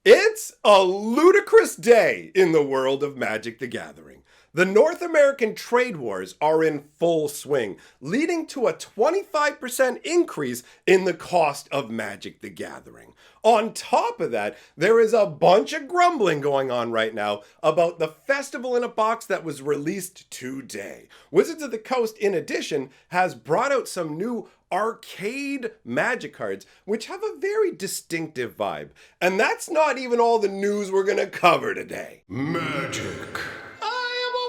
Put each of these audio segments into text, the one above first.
It's a ludicrous day in the world of Magic the Gathering. The North American trade wars are in full swing, leading to a 25% increase in the cost of Magic the Gathering. On top of that, there is a bunch of grumbling going on right now about the Festival in a Box that was released today. Wizards of the Coast, in addition, has brought out some new arcade Magic cards, which have a very distinctive vibe. And that's not even all the news we're gonna cover today. Magic. I am a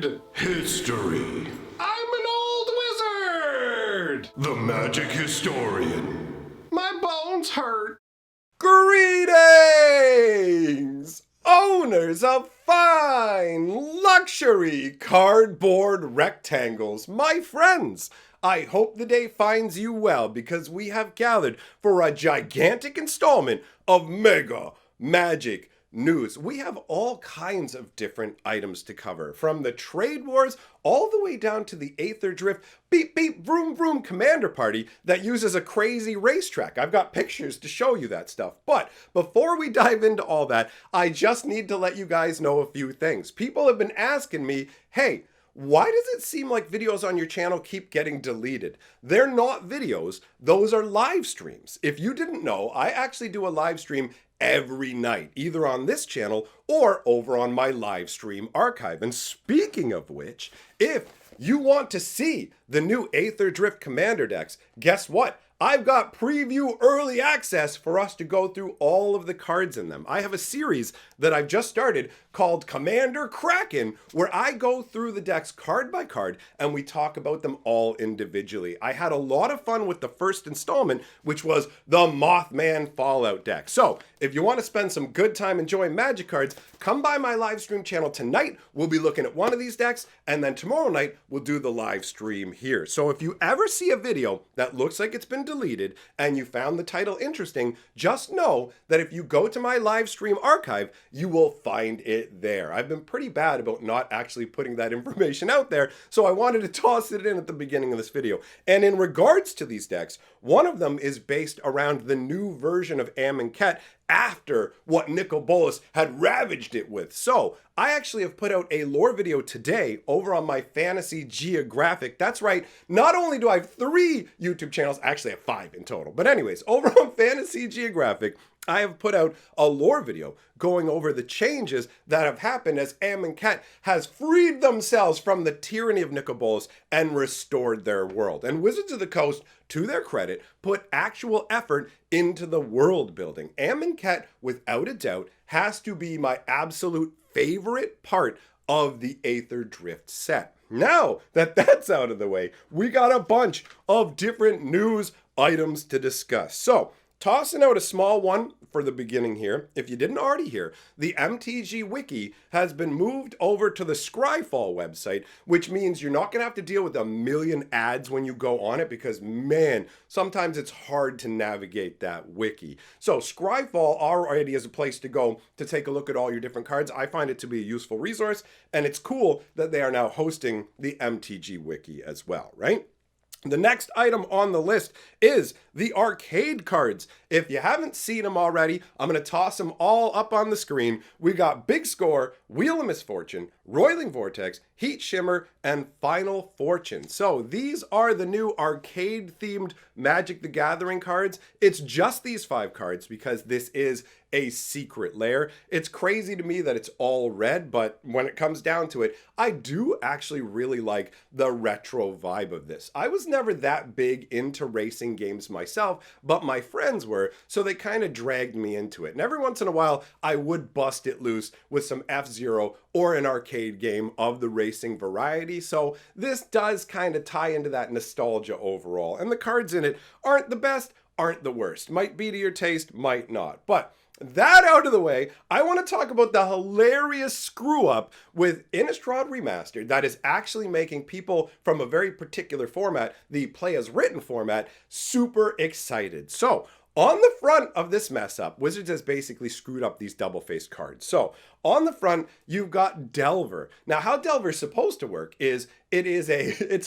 wizard! History. I'm an old wizard! The Magic Historian. My bones hurt. Greetings! Owners of fine luxury cardboard rectangles, my friends! I hope the day finds you well because we have gathered for a gigantic installment of Mega Magic News. We have all kinds of different items to cover, from the trade wars all the way down to the aetherdrift beep beep vroom vroom commander party that uses a crazy racetrack. I've got pictures to show you that stuff. But before we dive into all that, I just need to let you guys know a few things. People have been asking me, hey, why does it seem like videos on your channel keep getting deleted? They're not videos, those are live streams. If you didn't know, I actually do a live stream every night, either on this channel or over on my live stream archive. And speaking of which, if you want to see the new Aetherdrift Commander decks, guess what? I've got preview early access for us to go through all of the cards in them. I have a series that I've just started called Commander Kraken, where I go through the decks card by card and we talk about them all individually. I had a lot of fun with the first installment, which was the Mothman Fallout deck. So if you want to spend some good time enjoying Magic cards, come by my live stream channel tonight. We'll be looking at one of these decks, and then tomorrow night we'll do the live stream here. So if you ever see a video that looks like it's been deleted and you found the title interesting, just know that if you go to my live stream archive, you will find it there. I've been pretty bad about not actually putting that information out there, so I wanted to toss it in at the beginning of this video. And in regards to these decks, one of them is based around the new version of Amonkhet after what Nicol Bolas had ravaged it with. So I actually have put out a lore video today over on my Fantasy Geographic. That's right, not only do I have 3 YouTube channels, actually I have 5 in total, but anyways, over on Fantasy Geographic, I have put out a lore video going over the changes that have happened as Amonkhet has freed themselves from the tyranny of Nicol Bolas and restored their world. And Wizards of the Coast, to their credit, put actual effort into the world building. Amonkhet, without a doubt, has to be my absolute favorite part of the Aetherdrift set. Now that that's out of the way, we got a bunch of different news items to discuss. So, tossing out a small one for the beginning here. If you didn't already hear, the MTG wiki has been moved over to the scryfall website, which means you're not going to have to deal with a million ads when you go on it because, man, sometimes it's hard to navigate that wiki. So scryfall already is a place to go to take a look at all your different cards. I find it to be a useful resource, and it's cool that they are now hosting the MTG wiki as well, right? The next item on the list is the arcade cards. If you haven't seen them already, I'm going to toss them all up on the screen. We got Big Score, Wheel of Misfortune, Roiling Vortex, Heat Shimmer, and Final Fortune. So these are the new arcade-themed Magic the Gathering cards. It's just these 5 cards because this is a secret lair. It's crazy to me that it's all red, but when it comes down to it, I do actually really like the retro vibe of this. I was never that big into racing games myself, but my friends were, so they kind of dragged me into it. And every once in a while, I would bust it loose with some F-Zero or an arcade game of the racing variety. So this does kind of tie into that nostalgia overall. And the cards in it aren't the best, aren't the worst. Might be to your taste, might not. But that out of the way, I want to talk about the hilarious screw up with Innistrad Remastered that is actually making people from a very particular format, the play as written format, super excited. So on the front of this mess up, Wizards has basically screwed up these double-faced cards. So on the front, you've got Delver. Now how Delver is supposed to work is it's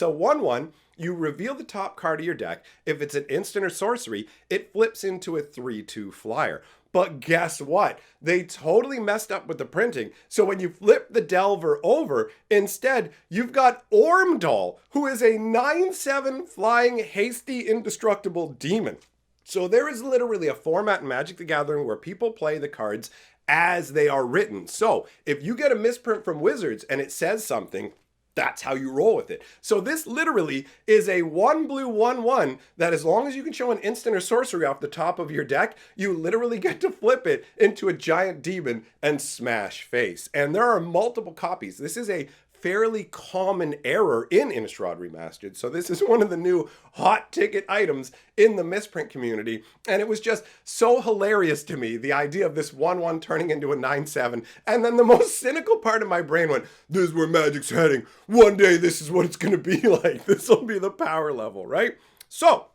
a 1/1. You reveal the top card of your deck. If it's an instant or sorcery, it flips into a 3/2 flyer. But guess what? They totally messed up with the printing. So when you flip the Delver over, instead, you've got Ormdal, who is a 9/7 flying, hasty, indestructible demon. So there is literally a format in Magic the Gathering where people play the cards as they are written. So if you get a misprint from Wizards and it says something, that's how you roll with it. So this literally is a 1 blue 1/1 that as long as you can show an instant or sorcery off the top of your deck, you literally get to flip it into a giant demon and smash face. And there are multiple copies. This is a fairly common error in Innistrad Remastered. So this is one of the new hot ticket items in the misprint community. And it was just so hilarious to me, the idea of this 1/1 turning into a 9/7. And then the most cynical part of my brain went, this is where Magic's heading. One day this is what it's going to be like. This will be the power level, right? So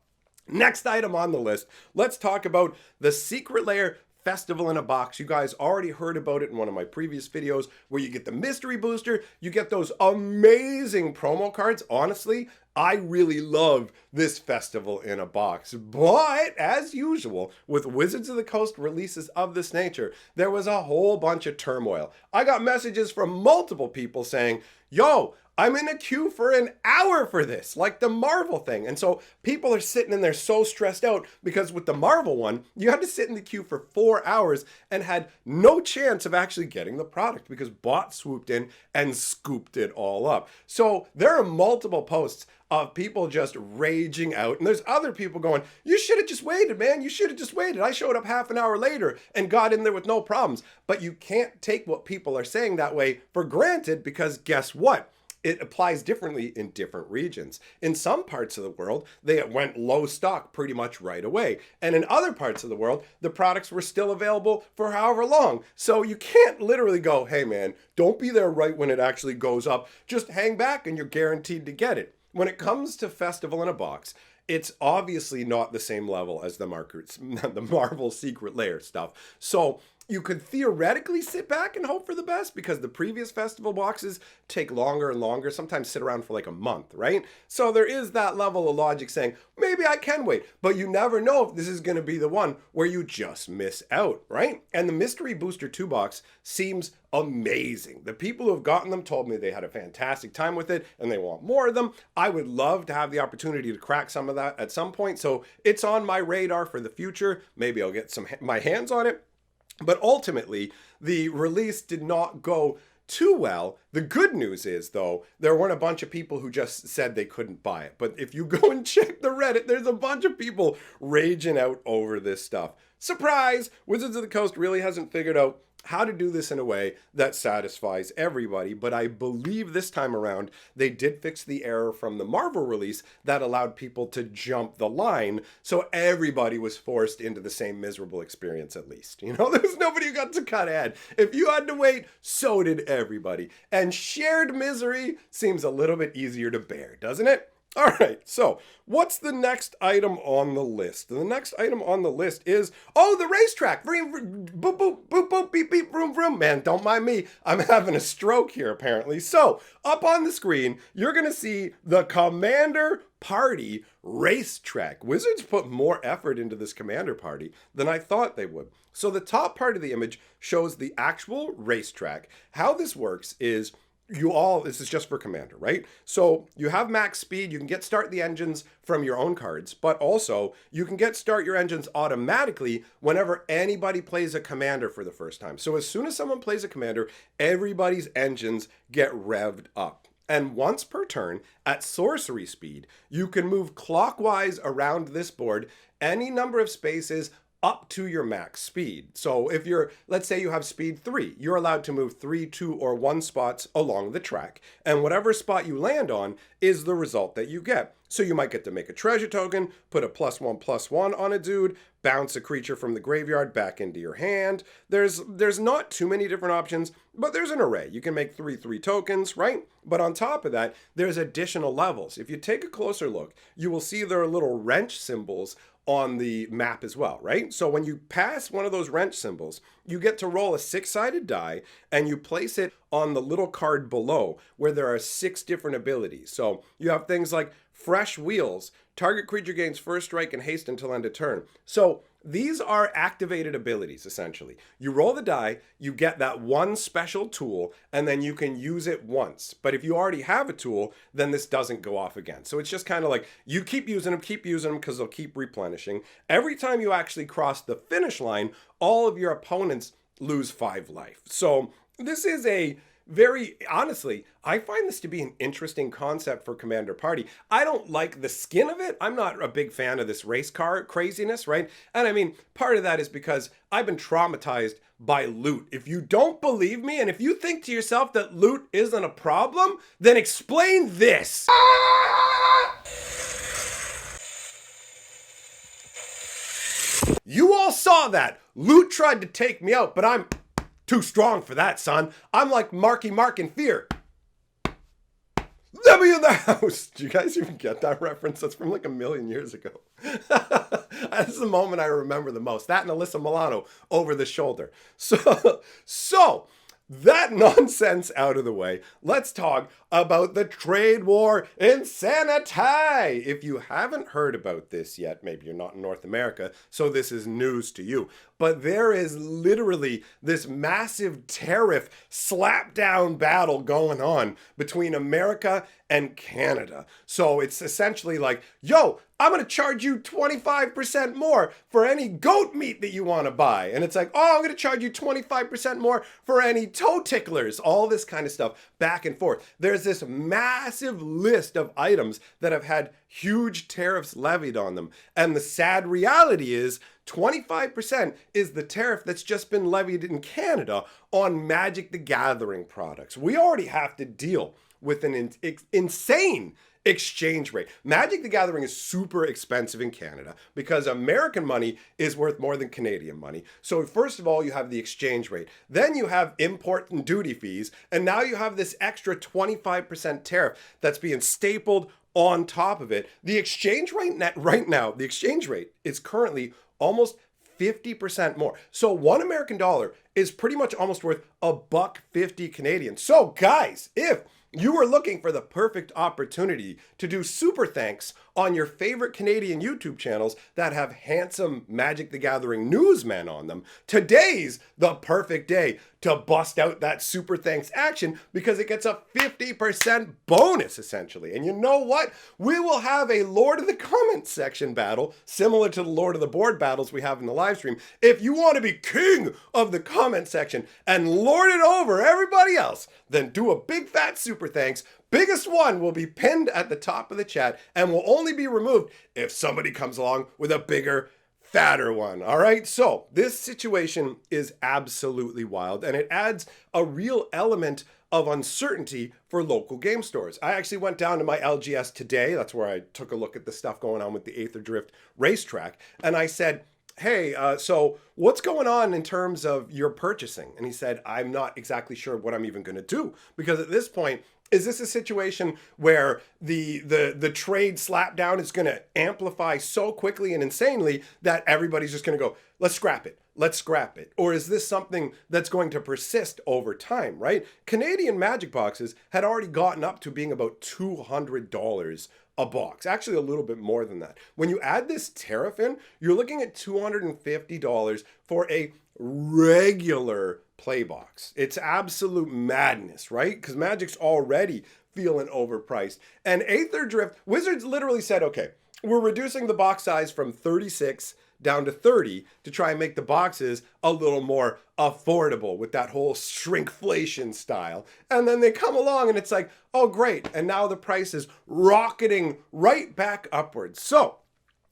next item on the list, let's talk about the Secret Lair Festival in a Box. You guys already heard about it in one of my previous videos where you get the mystery booster, you get those amazing promo cards. Honestly, I really love this Festival in a Box. But as usual, with Wizards of the Coast releases of this nature, there was a whole bunch of turmoil. I got messages from multiple people saying, yo, I'm in a queue for an hour for this, like the Marvel thing. And so people are sitting in there so stressed out because with the Marvel one, you had to sit in the queue for 4 hours and had no chance of actually getting the product because bots swooped in and scooped it all up. So there are multiple posts of people just raging out. And there's other people going, you should have just waited, man. You should have just waited. I showed up half an hour later and got in there with no problems. But you can't take what people are saying that way for granted because guess what? It applies differently in different regions. In some parts of the world, they went low stock pretty much right away. And in other parts of the world, the products were still available for however long. So you can't literally go, hey man, don't be there right when it actually goes up. Just hang back and you're guaranteed to get it. When it comes to Festival in a Box, it's obviously not the same level as the Marvel Secret Lair stuff. So you could theoretically sit back and hope for the best because the previous festival boxes take longer and longer, sometimes sit around for like a month, right? So there is that level of logic saying, maybe I can wait, but you never know if this is going to be the one where you just miss out, right? And the Mystery Booster 2 box seems amazing. The people who have gotten them told me they had a fantastic time with it and they want more of them. I would love to have the opportunity to crack some of that at some point. So it's on my radar for the future. Maybe I'll get my hands on it. But ultimately, the release did not go too well. The good news is, though, there weren't a bunch of people who just said they couldn't buy it. But if you go and check the Reddit, there's a bunch of people raging out over this stuff. Surprise! Wizards of the Coast really hasn't figured out how to do this in a way that satisfies everybody, but I believe this time around they did fix the error from the Marvel release that allowed people to jump the line, so everybody was forced into the same miserable experience at least. You know, there's nobody who got to cut ahead. If you had to wait, so did everybody. And shared misery seems a little bit easier to bear, doesn't it? All right, so what's the next item on the list? The next item on the list is, the racetrack. Vroom, vroom, boop, boop, boop, boop, beep, beep, vroom, vroom. Man, don't mind me. I'm having a stroke here, apparently. So, up on the screen, you're going to see the Commander Party racetrack. Wizards put more effort into this Commander Party than I thought they would. So, the top part of the image shows the actual racetrack. How this works is this is just for Commander, right? So you have max speed, you can start the engines from your own cards, but also you can start your engines automatically whenever anybody plays a Commander for the first time. So as soon as someone plays a Commander, everybody's engines get revved up. And once per turn, at sorcery speed, you can move clockwise around this board any number of spaces up to your max speed. So if let's say you have speed 3, you're allowed to move 3, 2, or 1 spots along the track. And whatever spot you land on is the result that you get. So you might get to make a treasure token, put a +1/+1 on a dude, bounce a creature from the graveyard back into your hand. There's not too many different options, but there's an array. You can make 3/3 tokens, right? But on top of that, there's additional levels. If you take a closer look, you will see there are little wrench symbols on the map as well, right? So when you pass one of those wrench symbols, you get to roll a 6-sided die and you place it on the little card below where there are 6 different abilities. So you have things like Fresh Wheels, target creature gains first strike and haste until end of turn. So these are activated abilities, essentially. You roll the die, you get that one special tool, and then you can use it once. But if you already have a tool, then this doesn't go off again. So it's just kind of like you keep using them because they'll keep replenishing. Every time you actually cross the finish line, all of your opponents lose 5 life. So this is a very, honestly, I find this to be an interesting concept for Commander Party. I don't like the skin of it. I'm not a big fan of this race car craziness, right? And I mean, part of that is because I've been traumatized by loot. If you don't believe me, and if you think to yourself that loot isn't a problem, then explain this. You all saw that. Loot tried to take me out, but I'm too strong for that, son. I'm like Marky Mark in Fear. Let me in the house. Do you guys even get that reference? That's from like a million years ago. That's the moment I remember the most. That and Alyssa Milano over the shoulder. So that nonsense out of the way, let's talk about the trade war insanity. If you haven't heard about this yet, maybe you're not in North America, so this is news to you. But there is literally this massive tariff slapdown battle going on between America and Canada. So it's essentially like, yo, I'm going to charge you 25% more for any goat meat that you want to buy. And it's like, oh, I'm going to charge you 25% more for any toe ticklers. All this kind of stuff back and forth. There's this massive list of items that have had huge tariffs levied on them. And the sad reality is 25% is the tariff that's just been levied in Canada on Magic the Gathering products. We already have to deal with an insane exchange rate. Magic the Gathering is super expensive in Canada because American money is worth more than Canadian money. So first of all, you have the exchange rate. Then you have import and duty fees. And now you have this extra 25% tariff that's being stapled on top of it. The exchange rate right now, the exchange rate is currently almost 50% more. So $1 is pretty much almost worth $1.50 Canadian. So guys, if you are looking for the perfect opportunity to do super thanks on your favorite Canadian YouTube channels that have handsome Magic the Gathering newsmen on them, today's the perfect day to bust out that super thanks action because it gets a 50% bonus essentially. And you know what? We will have a Lord of the Comments section battle similar to the Lord of the Board battles we have in the live stream. If you want to be king of the comment section and lord it over everybody else, then do a big fat super thanks. Biggest one will be pinned at the top of the chat and will only be removed if somebody comes along with a bigger, fatter one. All right. So this situation is absolutely wild and it adds a real element of uncertainty for local game stores. I actually went down to my LGS today. That's where I took a look at the stuff going on with the aetherdrift racetrack. And I said, hey, so what's going on in terms of your purchasing? And he said, I'm not exactly sure what I'm even going to do because at this point, is this a situation where the trade slapdown is going to amplify so quickly and insanely that everybody's just going to go, let's scrap it. Let's scrap it. Or is this something that's going to persist over time, right? Canadian Magic boxes had already gotten up to being about $200 a box, actually a little bit more than that. When you add this tariff in, you're looking at $250 for a regular play box. It's absolute madness, right? Because Magic's already feeling overpriced. And aetherdrift, Wizards literally said, okay, we're reducing the box size from 36 down to 30 to try and make the boxes a little more affordable with that whole shrinkflation style. And then they come along and it's like, oh great, and now the price is rocketing right back upwards. So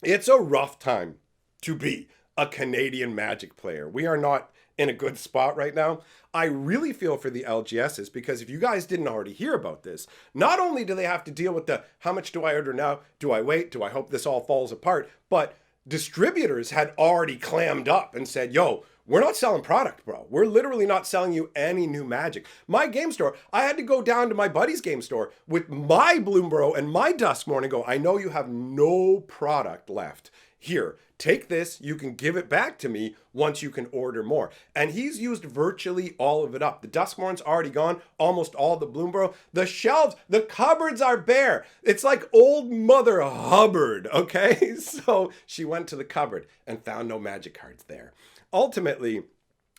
it's a rough time to be a Canadian Magic player. We are not in a good spot right now. I really feel for the LGSs because if you guys didn't already hear about this, not only do they have to deal with the how much do I order now? Do I wait? Do I hope this all falls apart? But distributors had already clammed up and said, yo, we're not selling product, bro. We're literally not selling you any new Magic. My game store, I had to go down to my buddy's game store with my Bloomborough and my Duskmorn and go, I know you have no product left. here, take this, you can give it back to me once you can order more. And he's used virtually all of it up. The Duskmorn's already gone, almost all the Bloomborough. The shelves, the cupboards are bare. It's like old Mother Hubbard, okay? So she went to the cupboard and found no magic cards there. Ultimately,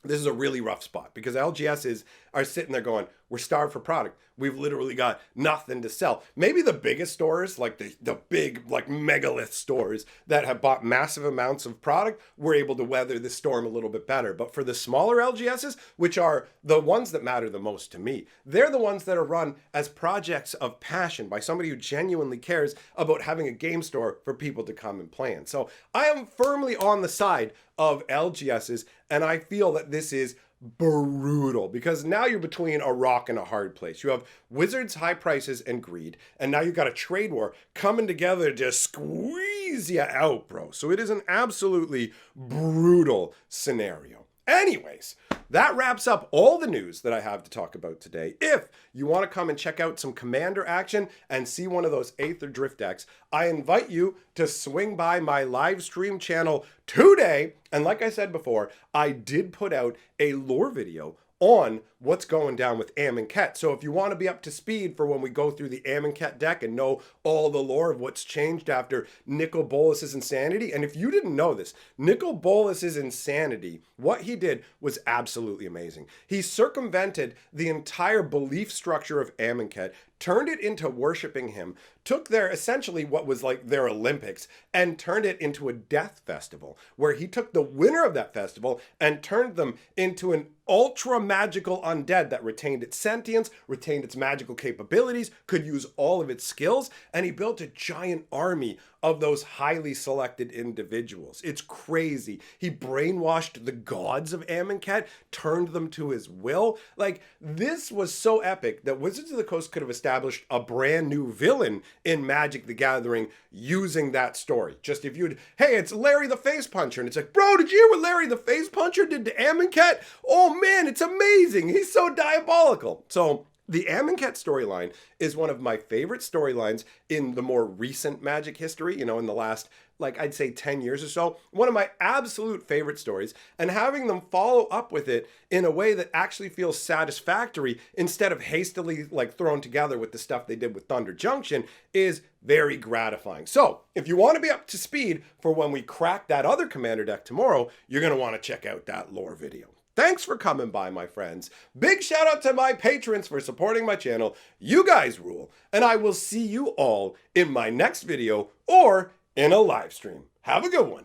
this is a really rough spot because LGSs are sitting there going, we're starved for product. We've literally got nothing to sell. Maybe the biggest stores, like the big, like megalith stores that have bought massive amounts of product, were able to weather the storm a little bit better. But for the smaller LGSs, which are the ones that matter the most to me, they're the ones that are run as projects of passion by somebody who genuinely cares about having a game store for people to come and play in. So I am firmly on the side of LGSs, and I feel that this is brutal because now you're between a rock and a hard place. You have Wizards' high prices and greed, and now you've got a trade war coming together to squeeze you out, bro. So it is an absolutely brutal scenario. Anyways, that wraps up all the news that I have to talk about today. If you want to come and check out some Commander action and see one of those aetherdrift decks, I invite you to swing by my live stream channel today. And like I said before, I did put out a lore video on what's going down with Amonkhet. So if you want to be up to speed for when we go through the Amonkhet deck and know all the lore of what's changed after Nicol Bolas's insanity, and if you didn't know this, Nicol Bolas's insanity, what he did was absolutely amazing. He circumvented the entire belief structure of Amonkhet, turned it into worshiping him, took their essentially what was like their Olympics and turned it into a death festival, where he took the winner of that festival and turned them into an ultra magical undead that retained its sentience, retained its magical capabilities, could use all of its skills, and he built a giant army of those highly selected individuals. It's crazy. He brainwashed the gods of Amonkhet, turned them to his will. Like, this was so epic that Wizards of the Coast could have established a brand new villain in Magic the Gathering using that story. Just if you'd, hey, it's Larry the Face Puncher, and it's like, bro, did you hear what Larry the Face Puncher did to Amonkhet? Oh man, it's amazing. He's so diabolical. So the Amonkhet storyline is one of my favorite storylines in the more recent Magic history, in the last, like, I'd say 10 years or so. One of my absolute favorite stories, and having them follow up with it in a way that actually feels satisfactory instead of hastily, like, thrown together with the stuff they did with Thunder Junction is very gratifying. So if you want to be up to speed for when we crack that other Commander deck tomorrow, you're going to want to check out that lore video. Thanks for coming by, my friends. Big shout out to my patrons for supporting my channel. You guys rule. And I will see you all in my next video or in a live stream. Have a good one.